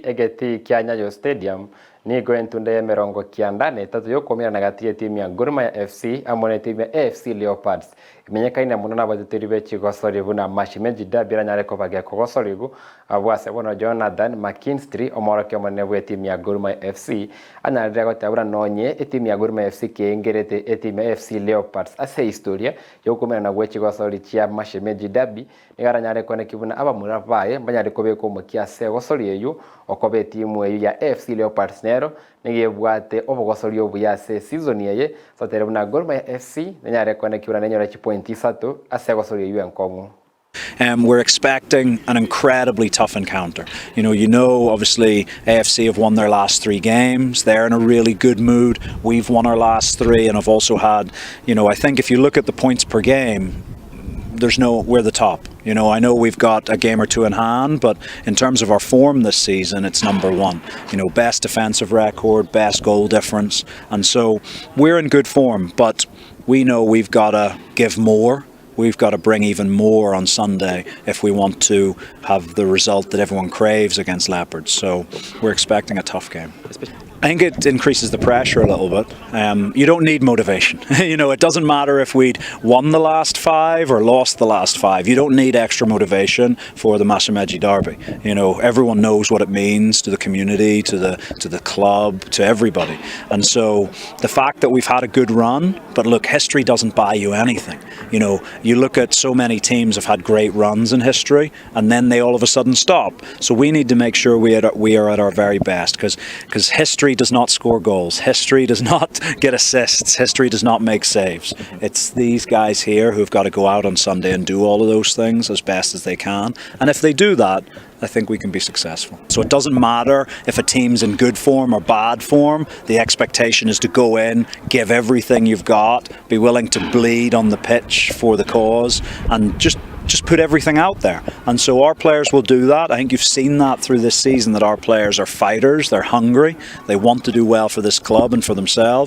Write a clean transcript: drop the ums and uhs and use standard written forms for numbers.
Egeti kia Nyayo Stadium ni gwentunde ya mirongo kiandane tatu yokomira na gati ya timu ya Gor Mahia FC amwe na timu ya AFC Leopards imenyekaine muno n'abateteri b'ekigosorigu na Mashemeji Derby ranyareko bagia kugosorigu abwase bono Jonathan McKinstry omoroke omone bwa timu ya Gor Mahia FC anyarira gotabura nonye timu ya Gor Mahia FC kengerete timu ya AFC Leopards ase historia yokomira na gwe kigosori kia Mashemeji Derby nigaranyareko ne kibuna abamura baye banyareko beko mukia se gosori eyu okobe timu ya AFC Leopards nero nigebwate obogosori obuyase season yeye sotere buna Gor Mahia FC nyareko ne kibuna nenyora chipointi 3 ase gosori eyu enkongu. We're expecting an incredibly tough encounter. You know, obviously AFC have won their last 3 games. They're in a really good mood. We've won our last 3 and have also had, I think if you look at the points per game, we're the top. I know we've got a game or 2 in hand, but in terms of our form this season, it's number 1. Best defensive record, best goal difference. And so we're in good form, but we know we've got to give more. We've got to bring even more on Sunday if we want to have the result that everyone craves against Leopards. So we're expecting a tough game. I think it increases the pressure a little bit. You don't need motivation. It doesn't matter if we'd won the last 5 or lost the last 5. You don't need extra motivation for the Mashemeji Derby. Everyone knows what it means to the community, to the club, to everybody. And so the fact that we've had a good run, but look, history doesn't buy you anything. You look at so many teams have had great runs in history, and then they all of a sudden stop. So we need to make sure we are at our very best, because history does not score goals. History does not get assists. History does not make saves. It's these guys here who've got to go out on Sunday and do all of those things as best as they can. And if they do that, I think we can be successful. So it doesn't matter if a team's in good form or bad form. The expectation is to go in, give everything you've got, be willing to bleed on the pitch for the cause, and just put everything out there. And so our players will do that. I think you've seen that through this season, that our players are fighters, they're hungry, they want to do well for this club and for themselves.